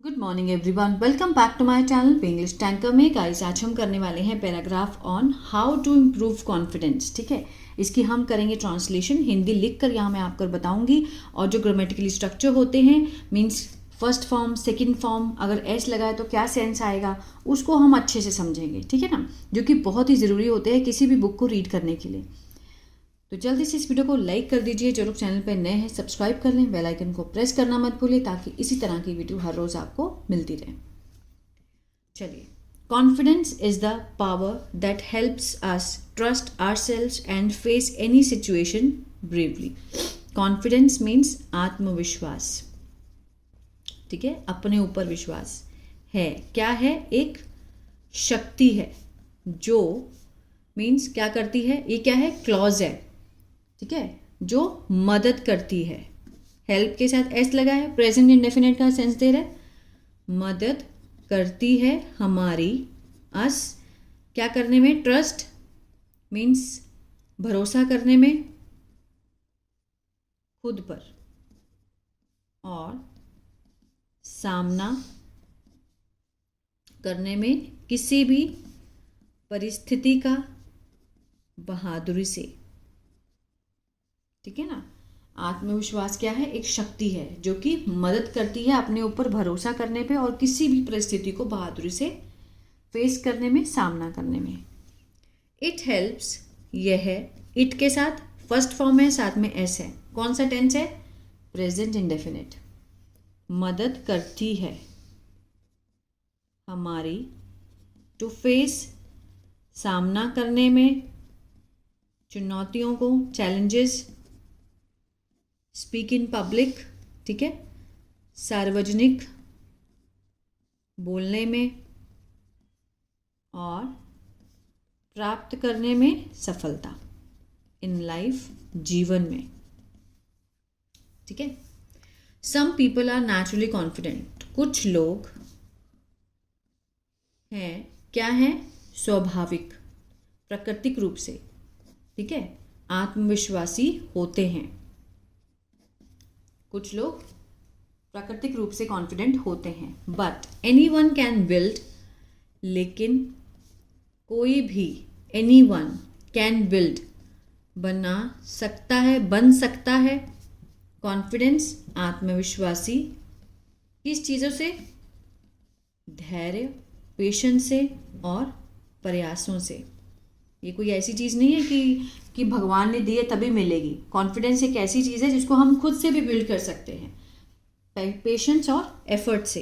Good morning everyone, welcome back to my channel पे English tanker में। Guys, आज हम करने वाले हैं paragraph on how to improve confidence. ठीक है, इसकी हम करेंगे ट्रांसलेशन। हिंदी लिख कर यहाँ मैं आपको बताऊंगी, और जो ग्रामेटिकली स्ट्रक्चर होते हैं, means first form, second form, अगर एस लगाए तो क्या सेंस आएगा, उसको हम अच्छे से समझेंगे। ठीक है ना, जो कि बहुत ही ज़रूरी होते हैं किसी भी बुक को रीड करने के लिए। तो जल्दी से इस वीडियो को लाइक कर दीजिए। जो लोग चैनल पर नए हैं सब्सक्राइब कर लें, बेल आइकन को प्रेस करना मत भूलिए, ताकि इसी तरह की वीडियो हर रोज़ आपको मिलती रहे। चलिए, confidence is the power that helps us trust ourselves and face any situation bravely. Confidence means आत्मविश्वास। ठीक है, अपने ऊपर विश्वास है। क्या है? एक शक्ति है जो मीन्स क्या करती है। ये क्या है? क्लॉज है। ठीक है, जो मदद करती है। हेल्प के साथ एस लगा है, प्रेजेंट इंडेफिनिट का सेंस दे रहा है। मदद करती है हमारी, अस, क्या करने में? ट्रस्ट मीन्स भरोसा करने में खुद पर, और सामना करने में किसी भी परिस्थिति का बहादुरी से। ठीक है ना, आत्मविश्वास क्या है? एक शक्ति है जो कि मदद करती है अपने ऊपर भरोसा करने पे, और किसी भी परिस्थिति को बहादुरी से फेस करने में, सामना करने में। इट हेल्प्स, यह है, इट के साथ फर्स्ट फॉर्म है, साथ में एस है। कौन सा टेंस है? Present indefinite. मदद करती है हमारी, टू फेस, सामना करने में, चुनौतियों को, चैलेंजेस, स्पीक इन पब्लिक। ठीक है, सार्वजनिक बोलने में, और प्राप्त करने में सफलता, इन लाइफ, जीवन में। ठीक है, some people are naturally confident. कुछ लोग हैं, क्या है? स्वाभाविक, प्राकृतिक रूप से, ठीक है, आत्मविश्वासी होते हैं। कुछ लोग प्राकृतिक रूप से कॉन्फिडेंट होते हैं। But any one can build, लेकिन कोई भी, एनी वन कैन बिल्ड, बना सकता है, बन सकता है, कॉन्फिडेंस, आत्मविश्वासी, किस चीज़ों से? धैर्य, पेशेंस से, और प्रयासों से। ये कोई ऐसी चीज़ नहीं है कि भगवान ने दिए तभी मिलेगी। कॉन्फिडेंस एक ऐसी चीज़ है जिसको हम खुद से भी बिल्ड कर सकते हैं, पेशेंस और एफर्ट से।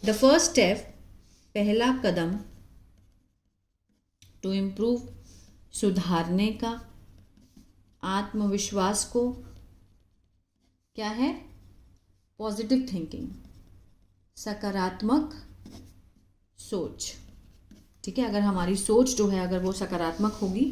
द फर्स्ट स्टेप, पहला कदम, टू इम्प्रूव, सुधारने का, आत्मविश्वास को, क्या है? पॉजिटिव थिंकिंग, सकारात्मक सोच। ठीक है, अगर हमारी सोच जो है अगर वो सकारात्मक होगी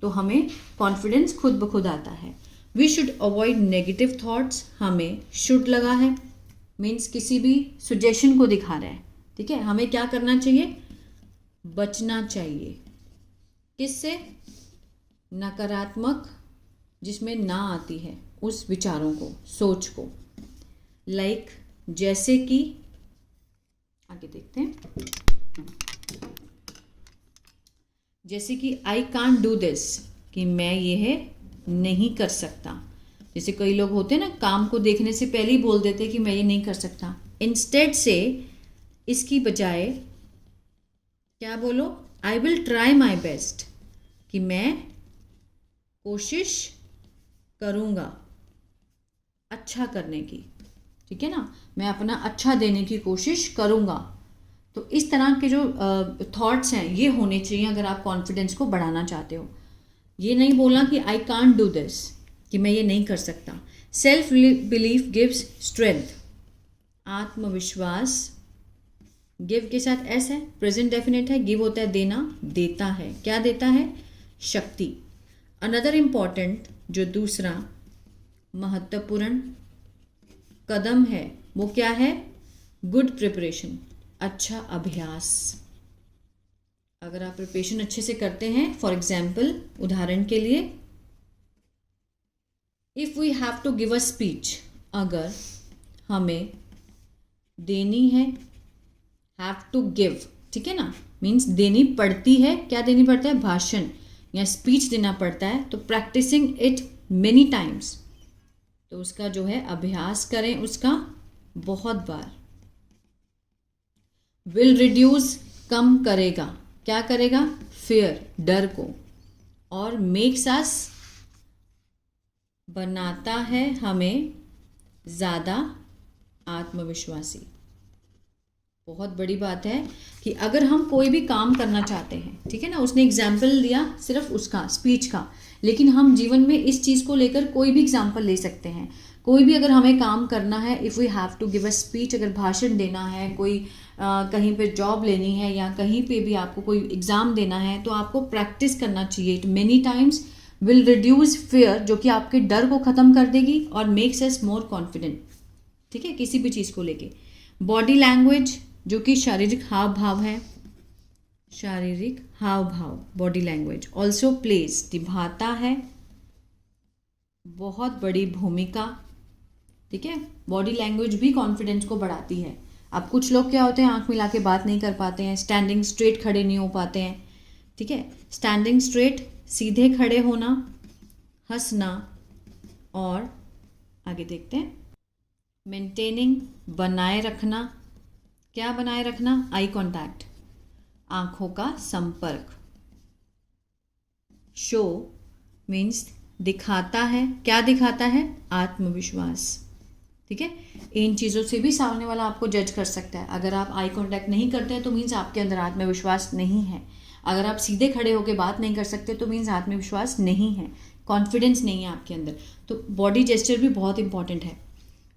तो हमें कॉन्फिडेंस खुद ब खुद आता है। We should avoid negative thoughts. हमें शुड लगा है, मीन्स किसी भी सुजेशन को दिखा रहा है। ठीक है, हमें क्या करना चाहिए? बचना चाहिए। किससे? नकारात्मक, जिसमें ना आती है उस विचारों को, सोच को। लाइक, जैसे कि, आगे देखते हैं, जैसे कि आई कांट डू दिस, कि मैं यह नहीं कर सकता। जैसे कई लोग होते हैं ना, काम को देखने से पहले ही बोल देते हैं कि मैं ये नहीं कर सकता। इंस्टेड से, इसकी बजाय क्या बोलो? I will try my best, कि मैं कोशिश करूँगा अच्छा करने की। ठीक है ना, मैं अपना अच्छा देने की कोशिश करूँगा। तो इस तरह के जो थॉट्स हैं ये होने चाहिए अगर आप कॉन्फिडेंस को बढ़ाना चाहते हो। ये नहीं बोलना कि आई कांट डू दिस, कि मैं ये नहीं कर सकता। सेल्फ बिलीफ गिव्स स्ट्रेंथ, आत्मविश्वास, गिव के साथ एस है, प्रेजेंट डेफिनेट है, गिव होता है देना, देता है। क्या देता है? शक्ति। अनदर इम्पॉर्टेंट, जो दूसरा महत्वपूर्ण कदम है वो क्या है? गुड प्रिपरेशन, अच्छा अभ्यास। अगर आप प्रिपरेशन अच्छे से करते हैं, फॉर एग्जाम्पल, उदाहरण के लिए, if we have to give a speech, अगर हमें देनी है, हैव टू गिव, ठीक है ना, मीन्स देनी पड़ती है। क्या देनी पड़ता है? भाषण या स्पीच देना पड़ता है। तो प्रैक्टिसिंग इट मेनी टाइम्स, तो उसका जो है अभ्यास करें उसका बहुत बार। विल रिड्यूस, कम करेगा, क्या करेगा? फियर, डर को। और मेक्स अस, बनाता है हमें ज़्यादा आत्मविश्वासी। बहुत बड़ी बात है कि अगर हम कोई भी काम करना चाहते हैं, ठीक है ना, उसने एग्जाम्पल दिया सिर्फ उसका स्पीच का, लेकिन हम जीवन में इस चीज़ को लेकर कोई भी एग्जाम्पल ले सकते हैं। कोई भी अगर हमें काम करना है, if we have to give a speech, अगर भाषण देना है, कोई कहीं पे जॉब लेनी है या कहीं पे भी आपको कोई एग्ज़ाम देना है, तो आपको प्रैक्टिस करना चाहिए it many times. Will reduce fear, जो कि आपके डर को ख़त्म कर देगी, और मेक्स अस मोर कॉन्फिडेंट, ठीक है, किसी भी चीज़ को लेके। बॉडी लैंग्वेज, जो कि शारीरिक हाव भाव है, शारीरिक हाव भाव, बॉडी लैंग्वेज। ऑल्सो प्लेस, निभाता है बहुत बड़ी भूमिका, ठीक है। बॉडी लैंग्वेज भी कॉन्फिडेंस को बढ़ाती है। अब कुछ लोग क्या होते हैं, आंख मिला के बात नहीं कर पाते हैं, स्टैंडिंग स्ट्रेट खड़े नहीं हो पाते हैं, ठीक है। स्टैंडिंग स्ट्रेट, सीधे खड़े होना, हंसना, और आगे देखते हैं, मेंटेनिंग, बनाए रखना। क्या बनाए रखना? आई कांटेक्ट, आंखों का संपर्क। शो मीन्स दिखाता है, क्या दिखाता है? आत्मविश्वास, ठीक है। इन चीज़ों से भी सामने वाला आपको जज कर सकता है। अगर आप आई कांटेक्ट नहीं करते हैं तो मीन्स आपके अंदर आत्मविश्वास नहीं है। अगर आप सीधे खड़े होकर बात नहीं कर सकते तो मीन्स आत्मविश्वास नहीं है, कॉन्फिडेंस नहीं है आपके अंदर। तो बॉडी जेस्चर भी बहुत इंपॉर्टेंट है।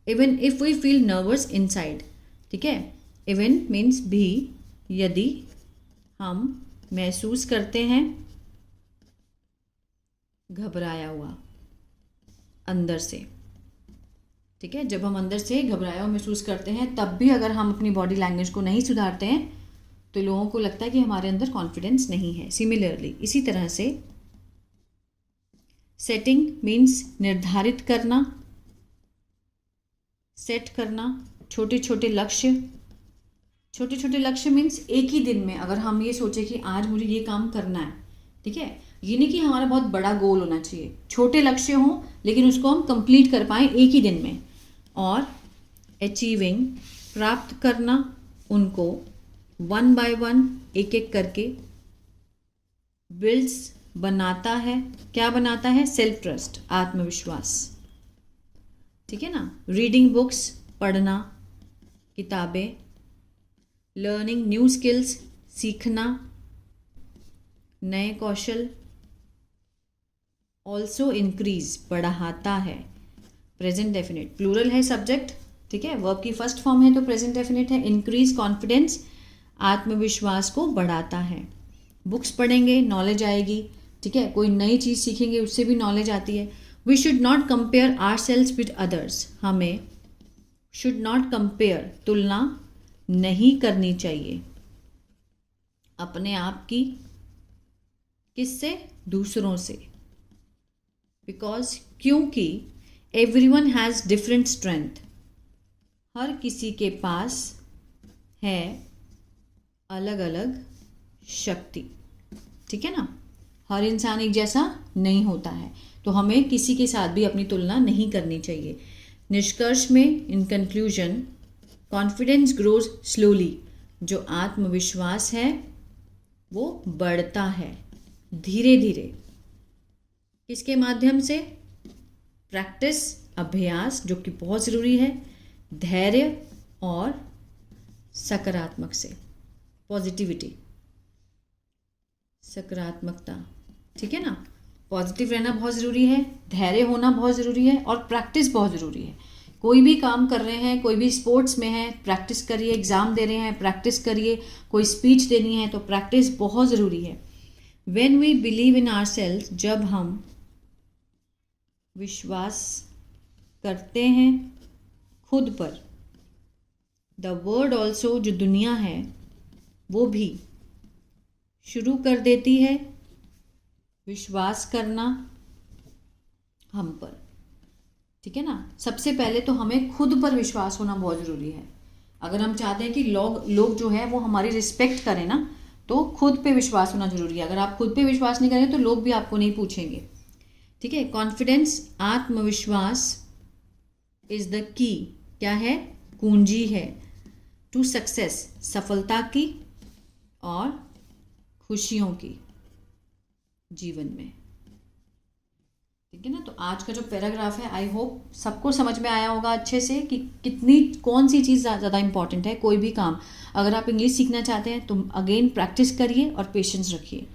Even if we feel nervous inside, ठीक है, इवन मीन्स भी, यदि हम महसूस करते हैं घबराया हुआ अंदर से, ठीक है, जब हम अंदर से घबराया हुआ महसूस करते हैं, तब भी अगर हम अपनी बॉडी लैंग्वेज को नहीं सुधारते हैं तो लोगों को लगता है कि हमारे अंदर कॉन्फिडेंस नहीं है। सिमिलरली, इसी तरह से सेटिंग मीन्स निर्धारित करना, सेट करना, छोटे छोटे लक्ष्य। छोटे छोटे लक्ष्य मीन्स एक ही दिन में अगर हम ये सोचे कि आज मुझे ये काम करना है, ठीक है, ये नहीं कि हमारा बहुत बड़ा गोल होना चाहिए, छोटे लक्ष्य हों लेकिन उसको हम कंप्लीट कर पाएँ एक ही दिन में। और अचीविंग, प्राप्त करना उनको, वन बाय वन, एक एक करके। बिल्ड्स, बनाता है, क्या बनाता है? सेल्फ ट्रस्ट, आत्मविश्वास, ठीक है ना। रीडिंग बुक्स, पढ़ना, किताबें। लर्निंग न्यू स्किल्स, सीखना नए कौशल। ऑल्सो इंक्रीज, बढ़ाता है, प्रेजेंट डेफिनेट, प्लूरल है सब्जेक्ट, ठीक है, वर्ब की फर्स्ट फॉर्म है तो प्रेजेंट डेफिनेट है। इंक्रीज कॉन्फिडेंस, आत्मविश्वास को बढ़ाता है। बुक्स पढ़ेंगे, नॉलेज आएगी, ठीक है, कोई नई चीज़ सीखेंगे उससे भी नॉलेज आती है। We should not compare our selves with others, हमें शुड नॉट कंपेयर, तुलना नहीं करनी चाहिए अपने आप की, किससे? दूसरों से। बिकॉज, क्योंकि एवरीवन हैज़ डिफरेंट स्ट्रेंथ, हर किसी के पास है अलग अलग शक्ति, ठीक है ना। हर इंसान एक जैसा नहीं होता है, तो हमें किसी के साथ भी अपनी तुलना नहीं करनी चाहिए। निष्कर्ष में, in conclusion, confidence grows slowly, जो आत्मविश्वास है वो बढ़ता है धीरे धीरे। किसके माध्यम से? प्रैक्टिस, अभ्यास, जो कि बहुत ज़रूरी है, धैर्य और सकारात्मक से, पॉजिटिविटी, सकारात्मकता, ठीक है ना। पॉजिटिव रहना बहुत ज़रूरी है, धैर्य होना बहुत ज़रूरी है, और प्रैक्टिस बहुत ज़रूरी है। कोई भी काम कर रहे हैं, कोई भी स्पोर्ट्स में है, प्रैक्टिस करिए, एग्ज़ाम दे रहे हैं, प्रैक्टिस करिए, कोई स्पीच देनी है तो प्रैक्टिस बहुत ज़रूरी है। When we believe in ourselves, जब हम विश्वास करते हैं खुद पर, द वर्ल्ड ऑल्सो, जो दुनिया है वो भी शुरू कर देती है विश्वास करना हम पर, ठीक है ना। सबसे पहले तो हमें खुद पर विश्वास होना बहुत ज़रूरी है। अगर हम चाहते हैं कि लोग जो है वो हमारी रिस्पेक्ट करें ना, तो खुद पे विश्वास होना जरूरी है। अगर आप खुद पे विश्वास नहीं करेंगे तो लोग भी आपको नहीं पूछेंगे। ठीक है, कॉन्फिडेंस, आत्मविश्वास इज द की, क्या है, कुंजी है, टू सक्सेस, सफलता की और खुशियों की जीवन में। ठीक है ना। तो आज का जो पैराग्राफ है, आई होप सबको समझ में आया होगा अच्छे से कि कितनी कौन सी चीज़ ज़्यादा इंपॉर्टेंट है। कोई भी काम अगर आप इंग्लिश सीखना चाहते हैं तो अगेन प्रैक्टिस करिए और पेशेंस रखिए।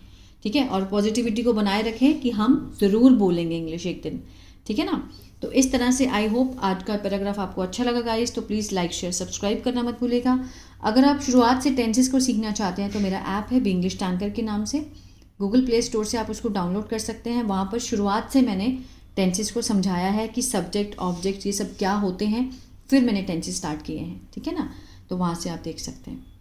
ठीक है, और पॉजिटिविटी को बनाए रखें कि हम ज़रूर बोलेंगे इंग्लिश एक दिन। ठीक है ना। तो इस तरह से आई होप आज का पैराग्राफ आपको अच्छा लगा गाइस। तो प्लीज़ लाइक शेयर सब्सक्राइब करना मत भूलिएगा। अगर आप शुरुआत से टेंसेस को सीखना चाहते हैं तो मेरा ऐप है इंग्लिश टैंकर के नाम से, गूगल प्ले स्टोर से आप उसको डाउनलोड कर सकते हैं। वहाँ पर शुरुआत से मैंने टेंसेस को समझाया है कि सब्जेक्ट ऑब्जेक्ट ये सब क्या होते हैं, फिर मैंने टेंसेस स्टार्ट किए हैं। ठीक है ना, तो वहाँ से आप देख सकते हैं।